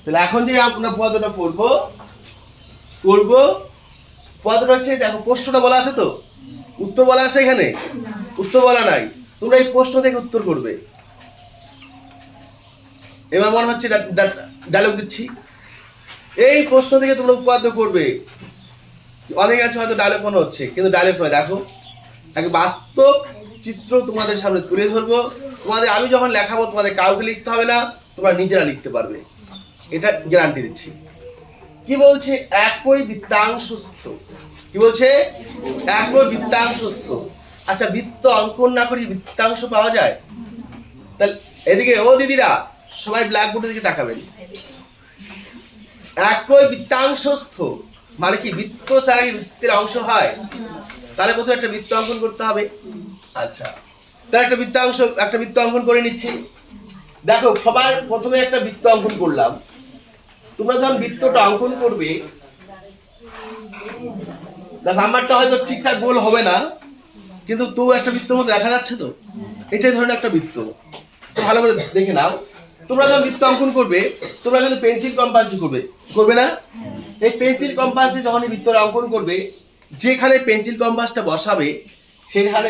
তাহলে এখন যে আমরা পদটা পড়বো পদটা হচ্ছে, দেখো প্রশ্নটা বলা আছে তো, উত্তর বলা আছে এখানে? উত্তর বলা নাই, তোমরা এই প্রশ্ন থেকে উত্তর করবে। এবার মনে হচ্ছে ডায়লগ দিচ্ছি, এই প্রশ্ন থেকে তোমরা উৎপাদ্য করবে। অনেক আছে হয়তো ডায়লগ মনে হচ্ছে, কিন্তু ডায়লগ নয়। দেখো এক বাস্তব চিত্র তোমাদের সামনে তুলে ধরবো। তোমাদের আমি যখন লেখাবো তোমাদের কাউকে লিখতে হবে না, তোমরা নিজেরা লিখতে পারবে, এটা গ্যারান্টি দিচ্ছি। কি বলছে? একই বৃত্তাংশস্থ। কি বলছে? একই বৃত্তাংশস্থ। আচ্ছা, বৃত্ত অঙ্কন না করি বৃত্তাংশ পাওয়া যায়? তাহলে এদিকে ও দিদিরা সবাই ব্ল্যাকবোর্ডের দিকে তাকাবেন। একই বৃত্তাংশস্থ মানে কি? বৃত্ত ছাড়া কি বৃত্তের অংশ হয়? তাহলে প্রথমে একটা বৃত্ত অঙ্কন করতে হবে। আচ্ছা, তাহলে একটা বৃত্ত অঙ্কন করে নিচ্ছি। দেখো সবার প্রথমে একটা বৃত্ত অঙ্কন করলাম। তোমরা যখন বৃত্তটা অঙ্কন করবে, নাম্বারটা হয়তো ঠিকঠাক গোল হবে না, কিন্তু তো একটা বৃত্তের মধ্যে দেখা যাচ্ছে তো, এটাই ধরনের একটা বৃত্ত। তো ভালো করে দেখে নাও। তোমরা যখন বৃত্ত অঙ্কন করবে, তোমরা কিন্তু পেন্সিল কম্পাস দিয়ে করবে না? এই পেন্সিল কম্পাস দিয়ে যখন বৃত্তটা অঙ্কন করবে, যেখানে পেন্সিল কম্পাসটা বসাবে সেখানে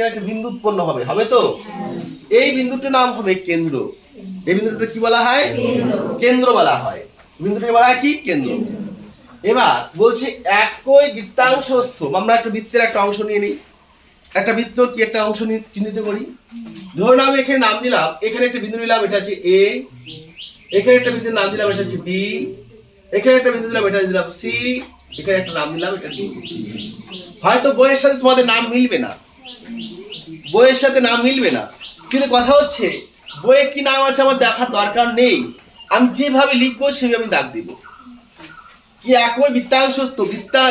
একটা বিন্দু উৎপন্ন হবে তো? এই বিন্দুটার নাম হবে কেন্দ্র। এই বিন্দুটা কি বলা হয়? কেন্দ্র বলা হয়। বিন্দুটাকে বলা হয় কি? কেন্দ্র। এবার বলছি একই বৃত্তাংশস্থ। আমরা একটা বৃত্তের একটা অংশ নিয়ে নিই, একটা বৃত্তর কি একটা অংশ চিহ্নিত করি। ধরুন আমি এখানে নাম দিলাম, এখানে একটা বিন্দু নিলাম, এটা হচ্ছে এ। এখানে একটা বিন্দুর নাম দিলাম, এটা হচ্ছে বি। এখানে একটা বিন্দু দিলাম, এটা দিলাম সি। এখানে একটা নাম দিলাম, এটা ডি। হয়তো বইয়ের সাথে তোমাদের নাম মিলবে না, বইয়ের সাথে নাম মিলবে না, কিন্তু কথা হচ্ছে বইয়ে কি নাম আছে আমার দেখার দরকার নেই। আমি যেভাবে লিখবো সেভাবে আমি দাগ দিব। কি একই বৃত্তাংশস্থ।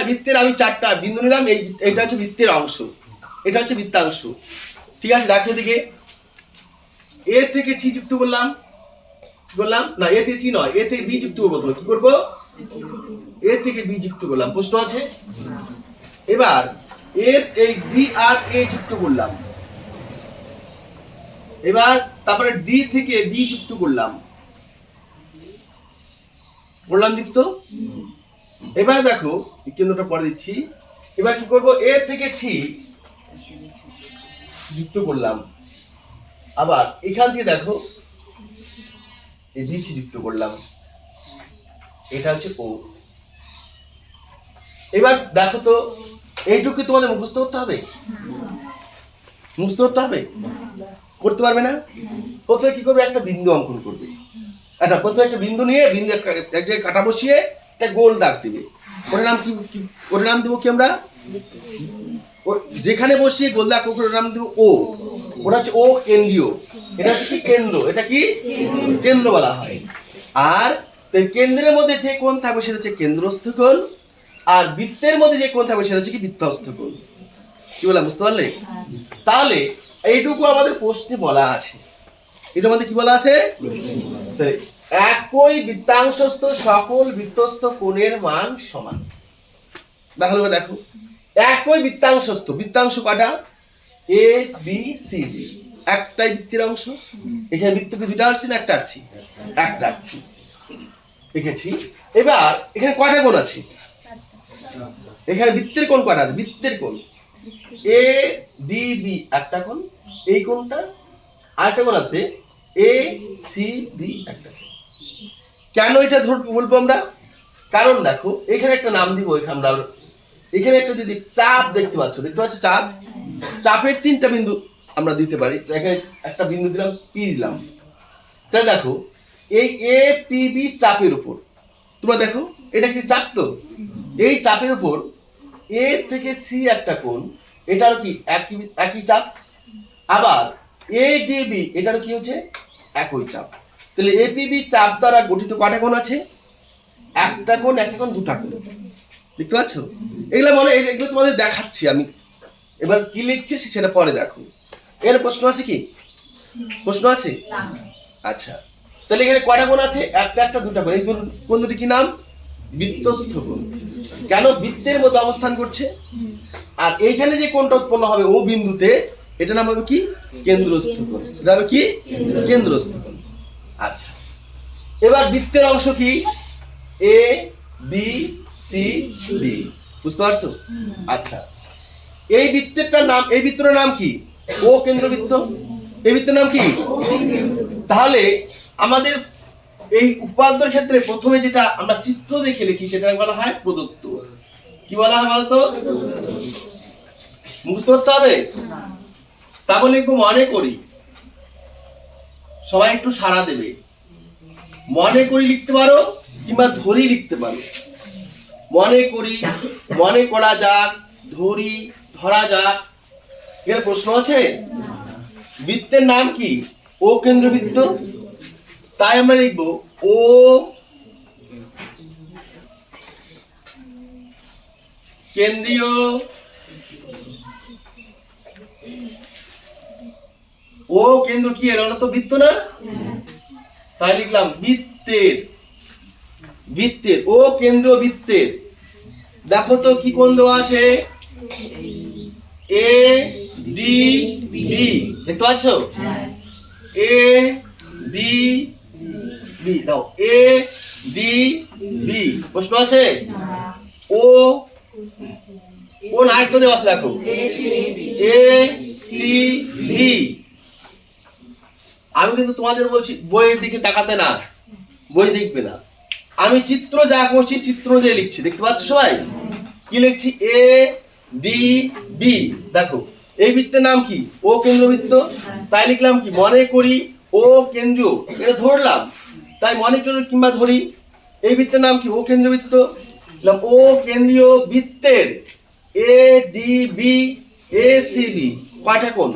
বৃত্তের আমি 4টা বিন্দু নিলাম, এইটা হচ্ছে বৃত্তের অংশ, এটা হচ্ছে বৃত্তাংশ। ঠিক আছে, দেখো দিকে এ থেকে সি যুক্ত করলাম না, এ থেকে সি নয়, এ থেকে বি যুক্ত করবো। কি করবো? এ থেকে বি যুক্ত করলাম। প্রশ্ন আছে? এবার এই ডি আর এ যুক্ত করলাম। এবার তারপরে ডি থেকে বি যুক্ত করলাম যুক্ত। এবার দেখো কেন্দ্রটা পরে দিচ্ছি। এবার কি করব? এ থেকে সি যুক্ত করলাম। আবার এখান থেকে দেখো এই বি সি যুক্ত করলাম, এটা হচ্ছে ও। এবার দেখো তো এইটুকু তোমাদের মুখস্থ করতে হবে? মুখস্থ করতে হবে? করতে পারবে না? প্রথমে কি করবে? একটা বিন্দু অঙ্কন করবে। প্রথমে একটা বিন্দু নিয়ে বিন্দু এক জায়গায় কাটা বসিয়ে একটা গোল দাগ দিবে। ওর নাম দেবো কি আমরা? যেখানে বসিয়ে গোল দাগ ওর নাম দেবো ও। ওটা হচ্ছে ও কেন্দ্রীয়। এটা হচ্ছে কি? কেন্দ্র। এটা কি? কেন্দ্র বলা হয়। আর কেন্দ্রের মধ্যে যে কোণ থাকবে সেটা হচ্ছে কেন্দ্রস্থ কোণ, আর বৃত্তের মধ্যে যে কোণ থাকবে সেটা হচ্ছে কি? বৃত্তস্থ কোণ। কি বললাম? বুঝতে পারলে? তাহলে এইটুকু আমাদের প্রশ্নে বলা আছে। এটা মধ্যে কি বলা আছে? একই বৃত্তাংশস্থ সকল বৃত্তস্থ কোণের মান সমান। ভালো করে দেখো, একই বৃত্তাংশস্থ। বৃত্তাংশ কয়টা? A B C D. একটাই বৃত্তের অংশ। এখানে বৃত্তকে দুইটা আঁকছি না একটা আঁকছি? একটা আঁকছি, এঁকেছি। এবার এখানে কয়টা কোণ আছে? এখানে বৃত্তের কোণ কয়টা আছে? বৃত্তের কোণ এ ডি বি একটা কোণ, এই কোণটা। আরেকটা কোণ আছে এ সি ডি একটা। কেন এটা বলবো আমরা? কারণ দেখো এখানে একটা নাম দিব। এখানে একটা যদি চাপ দেখতে পাচ্ছ চাপ, চাপের 3টা বিন্দু আমরা দিতে পারি। এখানে একটা বিন্দু দিলাম, পি দিলাম। তাহলে দেখো এই এ পি বি চাপের উপর, তোমরা দেখো এটা কি চাপ? তো এই চাপের উপর এ থেকে সি একটা কোণ, এটারও কি একই চাপ। আবার এ ডি বি এটারও কি হচ্ছে? একই চাপ। তাহলে এপিবি চাপ দ্বারা গঠিত কয়টা কোণ আছে? একটা কোণ, দুটা কোণ। দেখতে পাচ্ছ? এগুলো তোমাদের দেখাচ্ছি আমি। এবার কি লিখছি সেটা পরে দেখো। এর প্রশ্ন আছে কি? প্রশ্ন আছে? আচ্ছা, তাহলে এখানে কয়টা কোণ আছে? একটা, দুটা কোণ। এই কোণ দুটি কি নাম? বৃত্তস্থ কোণ। কেন? বৃত্তের মধ্যে অবস্থান করছে। আর এইখানে যে কোণটা উৎপন্ন হবে ও বিন্দুতে, এটা নাম হবে কি? কেন্দ্রস্থ কোণ। এটা হবে কি? কেন্দ্রস্থ কোণ। আচ্ছা, এবার বৃত্তের অংশ কি? এ বি সি ডি, বুঝতে পারছো? আচ্ছা, এই বৃত্তের নাম কি? ও কেন্দ্রবৃত্ত। এই বৃত্তের নাম কি? তাহলে আমাদের এই উপাদ্যর ক্ষেত্রে প্রথমে যেটা আমরা চিত্র দেখে লিখি সেটা বলা হয় প্রদত্ত। কি বলা হয় বলতো? মুখস্থ করতে হবে। তাহলে লিখবো মনে করি। সবাই একটু সাড়া দেবে। মনে করি লিখতে পারো কিংবা ধরি লিখতে পারো। মনে করি, মনে করা যাক, ধরি, ধরা যাক। এর প্রশ্ন আছে? বৃত্তের নাম কি? ও কেন্দ্রবৃত্ত। তাই আমরা লিখব ও কেন্দ্রীয় ও কেন্দ্র কি এর তো বৃত্ত না? তাই লিখলাম বৃত্তের। বৃত্তের ও কেন্দ্র বৃত্তের। দেখো তো কি কোণ দেওয়া আছে? এ ডি বি, দেখতে পাচ্ছ? এ ডি বি দাও, এ ডি বি। প্রশ্ন আছে? ও কোন আরেকটা দেওয়া আছে দেখো, এ সি বি। আমি কিন্তু তোমাদের বলছি বইয়ের দিকে তাকাতে না, বই দেখবে না। আমি চিত্র যা করছি চিত্র যে লিখছি, দেখতে পাচ্ছ সবাই? কি লিখছি? A D B. দেখো এই বৃত্তের নাম কি? ও কেন্দ্রবৃত্ত। তাই লিখলাম কি? মনে করি ও কেন্দ্রীয়, এটা ধরলাম। তাই মনে করি কিংবা ধরি। এই বৃত্তের নাম কি? ও কেন্দ্রবৃত্ত। ও কেন্দ্রীয় বৃত্তের A D B A C B কয়টা কোণ?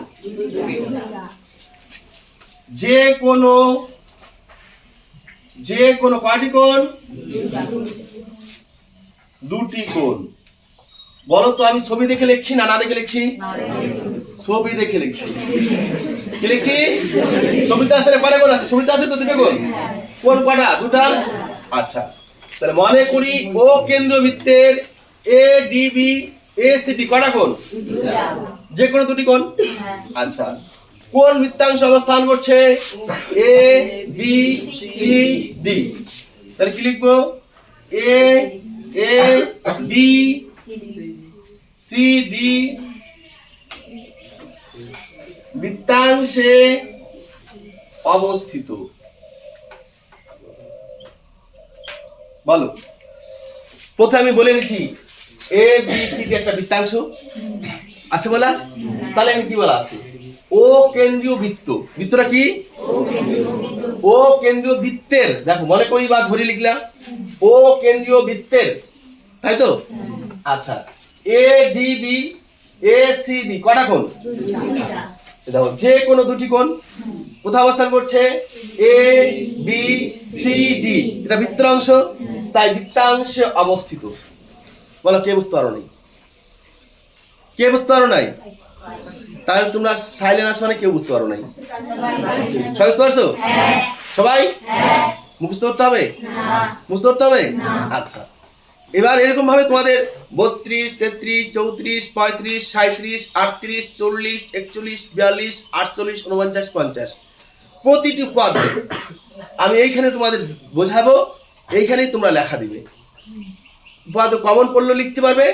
যে কোনো কয়টি কোণ? দুটি কোণ। বলো তো আমি ছবি দেখে লিখছি না দেখে লিখছি? ছবি দেখে লিখছি। কি লিখছি? ছবিতে আছে কয়টা কোণ আছে? ছবিতে আছে তো দুটো কোণ। কোণ কয়টা? দুটা। আচ্ছা, তাহলে মনে করি ও কেন্দ্রবৃত্তের A D B A C B কয়টা কোণ? যে কোনো দুটি কোণ। আচ্ছা, কোন বৃত্তাংশ অবস্থান করছে? A B C D. তাহলে কি লিখবো? এ এ বি সি ডি বৃত্তাংশে অবস্থিত। বলো, প্রথমে আমি বলে নিছি এ বি সি ডি একটা বৃত্তাংশ আছে বলা। তাহলে আমি কি বলা আছে? ও কেন্দ্রীয় বৃত্ত। বৃত্তটা কি? ও কেন্দ্রীয় বৃত্তের। দেখো মনে করি বা ধরে লিখলাম ও কেন্দ্রীয় বৃত্তের, তাই তো? আচ্ছা, A D B A C B কয়টা কোণ? দেখো যে কোনো দুটি কোণ। কোথায় অবস্থান করছে? এ বি সি ডি, এটা বৃত্তের অংশ। তাই বৃত্তাংশে অবস্থিত। বলো কে বুঝতে পারো নাই? কে বুঝতে পারো নাই? তাহলে তোমরা সাইলেন্ট আছো মানে কেউ বুঝতে পারো নাই। সবাই বুঝতে পারছো? সবাই মুখস্থ করতে হবে? মুখস্থ করতে হবে? আচ্ছা, এবার এরকম ভাবে তোমাদের 32, 33, 34, 35, 37, 38, 40, 41, 42, 48, 49, 50 প্রতিটি পদ আমি এইখানে তোমাদের বোঝাবো, এইখানেই তোমরা লেখা দিবে। পদ কমন পড়লে লিখতে পারবে,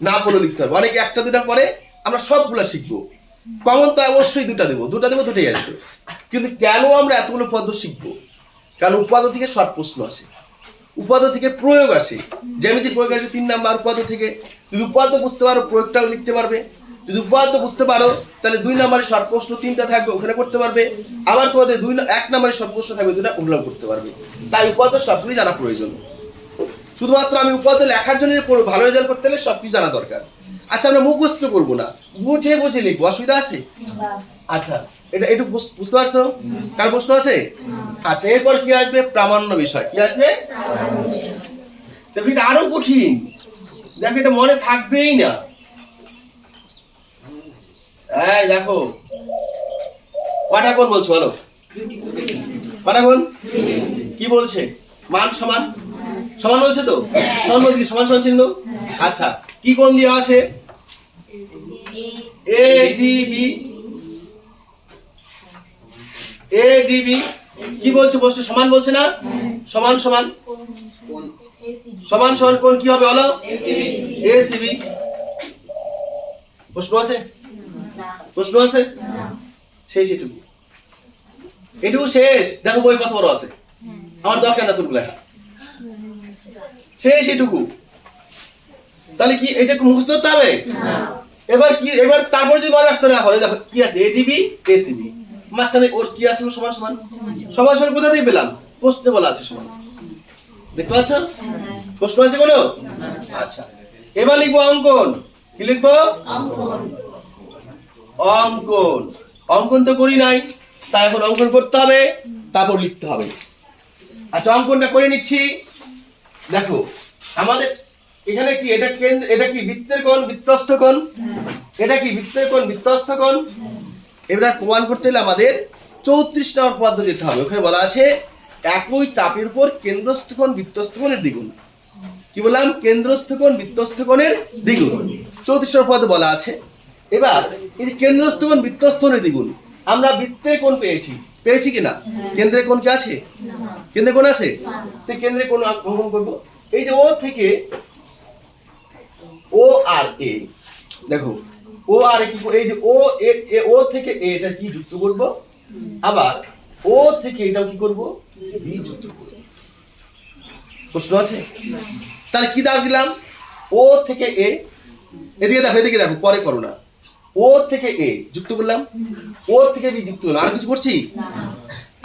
না পড়লে লিখতে পারবে। অনেকে একটা দুটা পড়ে, আমরা সবগুলো শিখবো। কমন তো অবশ্যই দুটা দেবো, দুটোই আসবে। কিন্তু কেন আমরা এতগুলো পদ শিখবো? কারণ উপাদ্য থেকে শর্ট প্রশ্ন আসে, উপাদ্য থেকে প্রয়োগ আসে, জ্যামিতির প্রয়োগ আসে 3 নাম্বার উপাদ্য থেকে। যদি উপাদ্য বুঝতে পারো প্রয়োগটাও লিখতে পারবে। যদি উপাদ্য বুঝতে পারো তাহলে 2 নাম্বারের শর্ট প্রশ্ন 3টা থাকবে, ওখানে করতে পারবে। আবার তোমাদের 1 নাম্বারের শর্ট প্রশ্ন থাকবে, 2টা ওগুলো করতে পারবে। তাই উপাদ্য সবগুলি জানা প্রয়োজন। শুধুমাত্র আমি উপাদ্য লেখার জন্য ভালো রেজাল্ট করতে হলে সবকিছু জানা দরকার। আচ্ছা, আমরা মুখস্থ করবো না, বুঝে বুঝে লিখবো, অসুবিধা আছে? আচ্ছা, এটা একটু বুঝতে পারছো? কার প্রশ্ন আছে? আচ্ছা, এরপর কি আসবে? প্রামাণ্য বিষয়। কি আসবে? দেখো এটা আরো কঠিন। দেখো এটা মনে থাকবেই না। এই দেখো কয়টা কোণ বলছো? বলো কয়টা কোণ? কি বলছে? মান সমান সমান বলছে তো? সমান বলছে কি? সমান সমান চিহ্ন। আচ্ছা, কি কোণ দেওয়া আছে? A D B A D B কি বলছে প্রশ্ন? সমান বলছে না? সমান সমান সমান সমান কোণ কি হবে বলো? এসিবি। প্রশ্ন আছে? প্রশ্ন আছে? শেষ এটুকু, এটুকু শেষ। দেখো বই কত বড় আছে, আমার দরকার না তোর লেখা, শেষ এটুকু। তাহলে কি এটা মুখস্থ করতে হবে? এবার কি, এবার তারপরে যদি মনে রাখতে না হয়, দেখো কি আছে, এডিবি এসিবি, মাঝখানে ওর কি আসলো? সমান সমান। সমান সমান কোথা থেকে পেলাম? প্রশ্নে বলা আছে সমান, দেখতে পাচ্ছ? প্রশ্ন আছে কোনো? আচ্ছা, এবার লিখবো অঙ্কন। কি লিখবো? অঙ্কন। অঙ্কন তো করি নাই, তাই এখন অঙ্কন করতে হবে, তারপর লিখতে হবে। আচ্ছা, অঙ্কনটা করে নিচ্ছি। দেখো আমাদের এখানে কি, এটা কেন্দ্র, এটা কি বৃত্তের কোণ, বৃত্তস্থ কোণ। এটা কি বৃত্তের কোণ, বৃত্তস্থ কোণ। এবার প্রমাণ করতে হলে আমাদের 34 নম্বর পদ্ধতি যেতে হবে। ওখানে বলা আছে একই চাপের উপর কেন্দ্রস্থ কোণ বৃত্তস্থ কোণের দ্বিগুণ। কি বললাম? কেন্দ্রস্থ কোণ বৃত্তস্থ কোণের দ্বিগুণ, 34 নম্বর পদে বলা আছে। এবার এই যে কেন্দ্রস্থ কোণ বৃত্তস্থ কোণের দ্বিগুণ, আমরা বৃত্তের কোণ পেয়েছি, পেয়েছি কিনা? কেন্দ্রের কোণ কি আছে? কেন্দ্রের কোণ আছে? তো কেন্দ্রের কোণ অঙ্কন করব। এই যে ও থেকে ও আর এ, দেখো ও আর কি, এই যে ও এ, ও থেকে এ, এটা কি যুক্ত করব, আবার ও থেকে এটাও কি করব, বি যুক্ত করব। প্রশ্ন আছে? তাহলে কি দাগ দিলাম? ও থেকে এ, এদিকে দেখো, এদিকে দেখো, পরে করো না। ও থেকে এ যুক্ত করলাম, ও থেকে বি যুক্ত করলাম। আর কিছু করছি?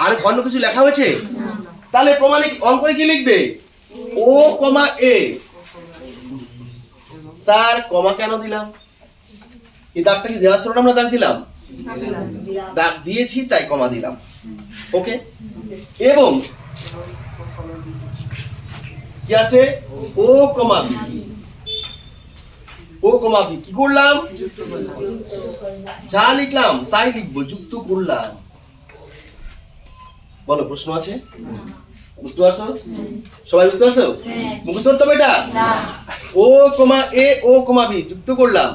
আর অন্য কিছু লেখা হয়েছে? তাহলে প্রমাণে অঙ্কনে কি লিখবে? ও কমা এ। স্যার কমা কেন দিলাম? এই দাগটা কি দেওয়া ছিল না? আমরা দাগ দিলাম, দাগ দিয়েছি তাই কমা দিলাম। ওকে, এবং কি আছে? ও কমা বি। ও কমা বি কি করলাম? যা লিখলাম তাই লিখবো, যুক্ত করলাম। বলো, প্রশ্ন আছে? বুঝতে পারছো? সবাই বুঝতে পারছো? মুখস্থ করতে হবে এটা? ও কমা এ, ও কমা বি যুক্ত করলাম।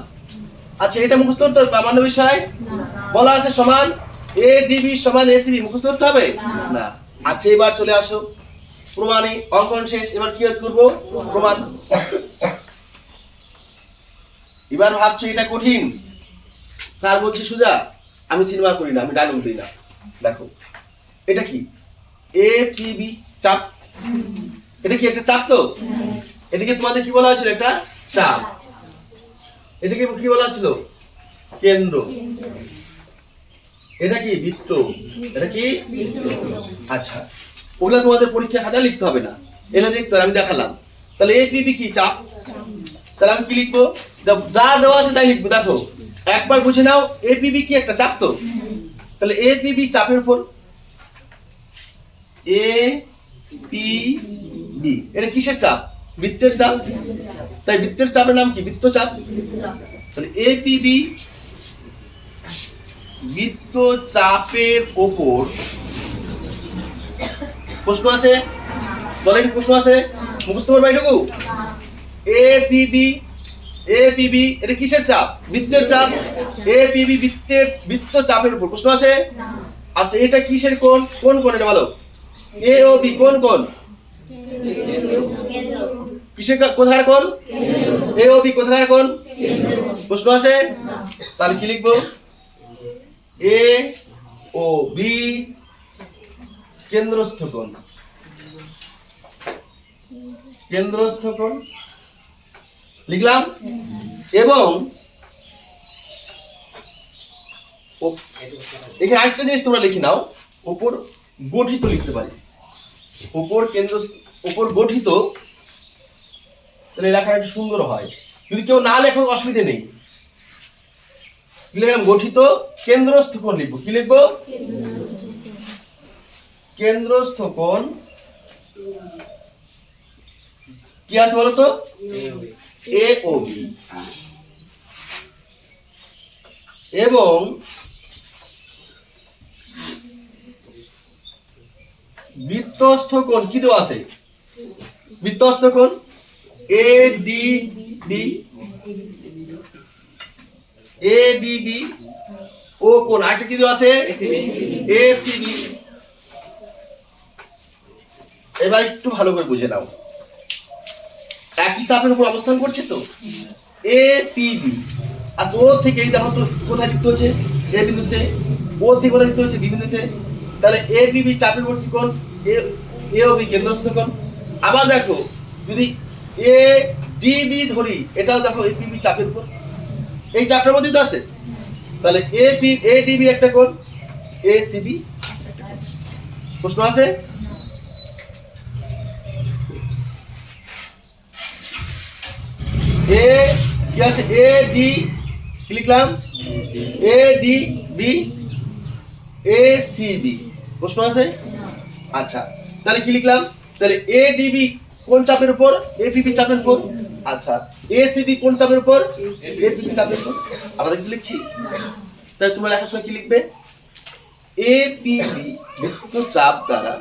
আচ্ছা, এটা মুখস্থ করতে হবে? সামান্য বিষয় বলা আছে সমান এ ডিবি সমান এসিবি, মুখস্থ করতে হবে না। আচ্ছা, এবার চলে আসো প্রমাণে। অঙ্কন শেষ, এবার কি করব? প্রমাণ। এবার ভাবছো এটা কঠিন, স্যার বলছি সুজা আমি সিনেমা করি না, আমি ডায়লগ দিই না। দেখো এটা কি, এ পি বি চাপ, এটা কি একটা চাপ? তো এটাকে তোমাদের কি বলা হয়েছিল? একটা চাপ। এটাকে কি বলা হয়েছিল? কেন্দ্র। এটা কি বৃত্ত, এটা কি? আচ্ছা, ওগুলা তোমাদের পরীক্ষা খাতায় লিখতে হবে না, এগুলো দেখতে হবে, আমি দেখালাম। তাহলে এ পি বি কি? চাপ। তাহলে আমি কি লিখবো? যা দেওয়া আছে তাই লিখবো। দেখো একবার বুঝে নাও, এ পি বি কি? একটা চাপ। তো তাহলে এ পি বি চাপের উপর এ পি বি, এটা কিসের চাপ? বৃত্তের চাপ। তাই বৃত্তের চাপের নাম কি? বৃত্তচাপ। তাহলে এ পি বি বৃত্তচাপের ওপর, প্রশ্ন আছে? বলে প্রশ্ন আছে? মুখস্থ করবে এটুকু? A P B, A P B এটা কিসের চাপ? বৃত্তের চাপ। এ পি বি বৃত্তচাপের উপর, প্রশ্ন আছে? আচ্ছা, এটা কিসের কোণ? কোন কোণ এটা বলো? এ ও বি কোন কোণ? কিসের, কোথাকার কোণ? এ ও বি কোথাকার কোণ? প্রশ্ন আছে? তাহলে কি লিখবো? এ ও বি কেন্দ্রস্থ কোণ, কেন্দ্রস্থ কোণ লিখলাম। এবং এখানে আরেকটা জিনিস তোমরা লিখে নাও, উপর গঠিত লিখতে পারি, উপর কেন্দ্র, উপর গঠিত, তাহলে লেখাটা একটু সুন্দর হয়। যদি কেউ না লেখো অসুবিধা নেই, লিখলাম গঠিত কেন্দ্রস্থ কোণ লিখবো। কি লিখবো? কেন্দ্রস্থ কোণ কি আছে বলতো? A O B. এবং বৃত্তস্থ কোণ কি দেওয়া আছে? বৃত্তস্থ কোণ A D B, A D B ও কোণ আরেকটা কি দেওয়া আছে? A C B. এবার একটু ভালো করে বুঝে নাও, একই চাপের উপর অবস্থান করছে তো, এ পি বি। আচ্ছা ও থেকে এই দেখো তো কোথায় যুক্ত হচ্ছে, এ বিন্দুতে, ও থেকে কোথায় যুক্ত হচ্ছে, বি বিন্দুতে। তাহলে এ বি বি চাপের উপর কি কোণ, এ ও বি কেন্দ্রস্থ কোণ। আবার দেখো যদি এ ডি বি ধরি, এটাও দেখো এ পি বি চাপের উপর, এই চাপটার মধ্যেই তো আছে। তাহলে এ ডি বি একটা কোণ, এ সি বি। প্রশ্ন আছে? এ কি আছে, এ ডি কি লিখলাম, A D B, A C B. প্রশ্ন আছে? আচ্ছা তাহলে কি লিখলাম, তাহলে এ ডি বি কোন চাপের উপর, এ পি বি চাপের উপর। আচ্ছা এ সি বি কোন চাপের উপর, এ পি বি চাপের উপর। আলাদা কিছু লিখছি? তাহলে তোমরা লেখার সময় কি লিখবে, এ পি বি চাপ দ্বারা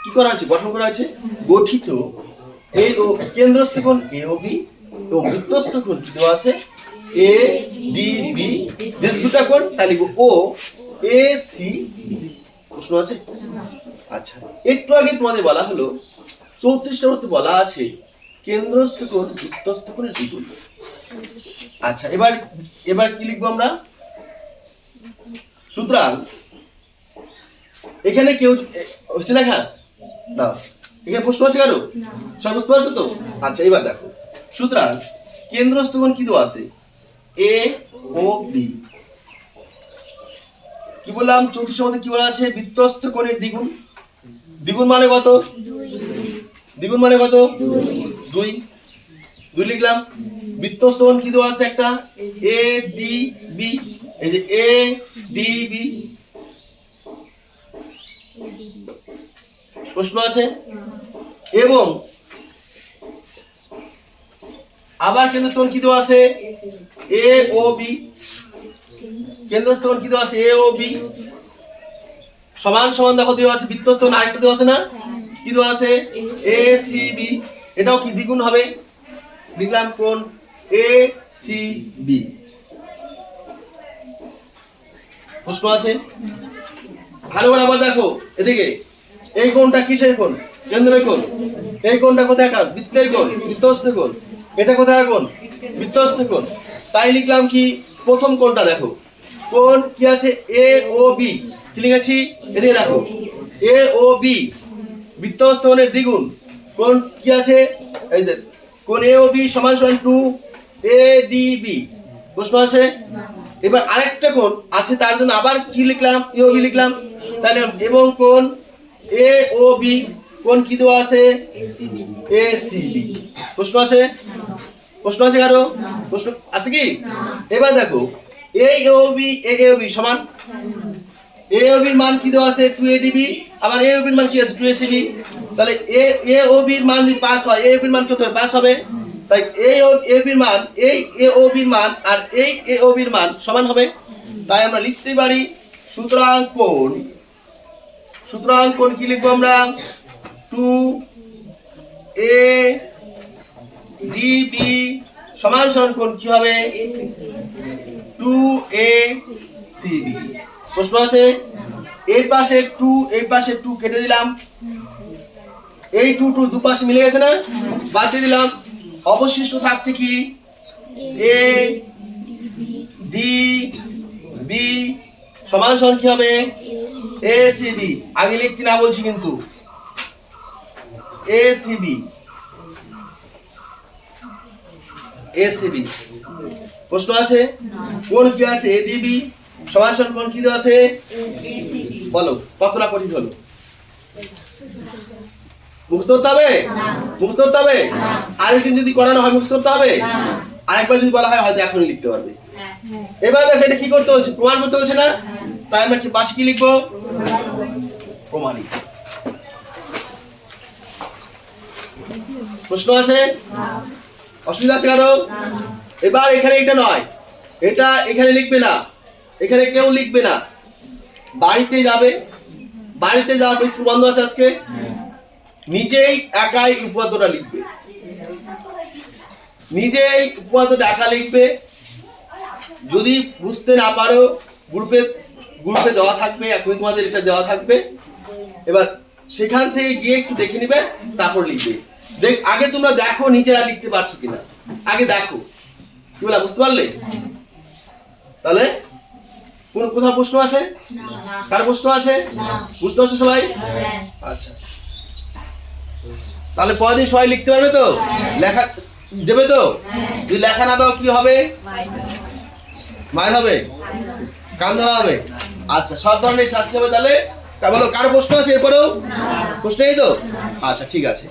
কি করা হয়েছে, গঠন করা হয়েছে, গঠিত এই ও কেন্দ্রস্থ কোণ এ ও বি এবং বৃত্তস্থ কোণ কি দেওয়া আছে, এ ডি বি। দুটা কোণ তাহলে ও এ সি বি। প্রশ্ন আছে? আচ্ছা একটু আগে তোমাদের বলা হলো 34 নম্বরে বলা আছে কেন্দ্রস্থ কোণ বৃত্তস্থ কোণের দ্বিগুণ। আচ্ছা এবার কি লিখবো আমরা, সুতরাং এখানে কেউ হচ্ছে লেখা না, এখানে প্রশ্ন আছে কারো, সব বুঝতে পারছো তো? আচ্ছা এবার দেখো, সুতরাং কেন্দ্রস্থ কোণ কি দেওয়া আছে, এ ও বি। কি বললাম 34 মধ্যে কি বলা আছে, বৃত্তস্থ কোণের দ্বিগুণ। দ্বিগুণ মানে কত, দ্বিগুণ মানে কত, 2 2 লিখলাম। বৃত্তস্থ কোণ কি দেওয়া আছে একটা, এ ডি বি, এই যে এ ডি বি। প্রশ্ন আছে? এবং আবার কেন্দ্রস্থ কোণ কি দেওয়া আছে, এ ও বি। কেন্দ্রস্থ কোণ কি দেওয়া আছে, এ ও বি সমান সমান দেখো দেওয়া আছে, বৃত্তস্থ কোণ আরেকটা দেওয়া আছে না, কি দেওয়া আছে, এ সি বি। এটাও কি দ্বিগুণ হবে, লিখলাম কোণ এ সি বি। প্রশ্ন আছে? ভালো করে আবার দেখো এদিকে, এই কোণটা কিসের কোণ, কেন্দ্রের কোণ। এই কোণটা কোথায় কার, বৃত্তের কোণ, বৃত্তস্থ কোণ। এটা কোথায় কোণ, বৃত্তস্থ কোণ। তাই লিখলাম কি, প্রথম কোণটা দেখো, কোণ কি আছে, এ ও বি। কি লিখেছি, এদিকে দেখো, এ ও বি বৃত্তস্থ কোণের দ্বিগুণ। কোণ কি আছে, এই যে কোণ এ ও বি সমান সমান 2 এ ডি বি। প্রশ্ন আছে? এবার আরেকটা কোণ আছে, তার জন্য আবার কি লিখলাম, এ ও বি লিখলাম। তাহলে এবং কোণ এ ও বি কোণ কি দেওয়া আছে, এ সি বি। প্রশ্ন আছে? প্রশ্ন আছে কারো? প্রশ্ন আছে কি? এবার দেখো এ ও বি, এ ও বি সমান, এ ও বির মান কি দেওয়া আছে, 2 এ ডি বি। আবার এ ও বির মান কি আছে, 2 এ সি বি। তাহলে এ ও বির মান যদি পাস হয়, এ ও বির মান কত হবে, পাস হবে। তাই এ বির মান, এই এ ও বির মান আর এই এ ও বির মান সমান হবে। তাই আমরা লিখতে পারি সুতরাং কোণ কি লিখবো আমরা, 2 এ ডি বি সমান সমান কোণ কি হবে, 2 এ সি বি। প্রশ্ন আছে? এই পাশে 2, এই পাশে 2 কেটে দিলাম, এই 2 দুপাশে মিলে গেছে না, বাদ দিয়ে দিলাম। অবশিষ্ট থাকছে কি, এ ডি বি সমান সমান কি হবে, এ সি বি। আগে লিখতে না বলছি কিন্তু, A C B, A C B. প্রশ্ন আছে? কোণ কি আছে, এ ডি বি সমান সমান কোণ কি দেওয়া আছে, বলো কতটা কঠিন হলো, মুখস্থ করতে হবে, মুখস্থ করতে হবে। আরেকদিন যদি করানো হয় মুখস্থ করতে হবে, আরেকবার যদি বলা হয় হয়তো এখনই লিখতে পারবে। এবার দেখো এটা কি করতে হচ্ছে, প্রমাণ করতে হচ্ছে না। তাই আমরা কি পাশে কি লিখবো, প্রমাণিত। প্রশ্ন আছে? অসুবিধা আছে কারো? এবার এখানে এটা নয়, এটা এখানে লিখবে না, এখানে কেউ লিখবে না, বাড়িতে যাবে, বাড়িতে যাওয়ার স্কুল বন্ধ আছে আজকে, নিজেই একাই উপপাদ্যটা লিখবে, নিজেই উপপাদ্যটা একা লিখবে। যদি বুঝতে না পারো গ্রুপে দেওয়া থাকবে, এখনই তোমাদের এটা দেওয়া থাকবে। এবার সেখান থেকে গিয়ে একটু দেখে নিবে, তারপর লিখবে। আগে তোমরা দেখো নিজেরা লিখতে পারছো কিনা, আগে দেখো। কি বলা, বুঝতে পারলে? তাহলে কোথাও প্রশ্ন আছে? কার প্রশ্ন আছে? বুঝতে পারছো সবাই? আচ্ছা, তাহলে পরের দিন সবাই লিখতে পারবে তো? লেখা দেবে তো? যদি লেখা না দাও কি হবে? মায়ের হবে, কান ধরা হবে। আচ্ছা, সব ধরনের শাস্তি হবে। তাহলে বলো, কার প্রশ্ন আছে এরপরেও? প্রশ্ন নেই তো? আচ্ছা, ঠিক আছে।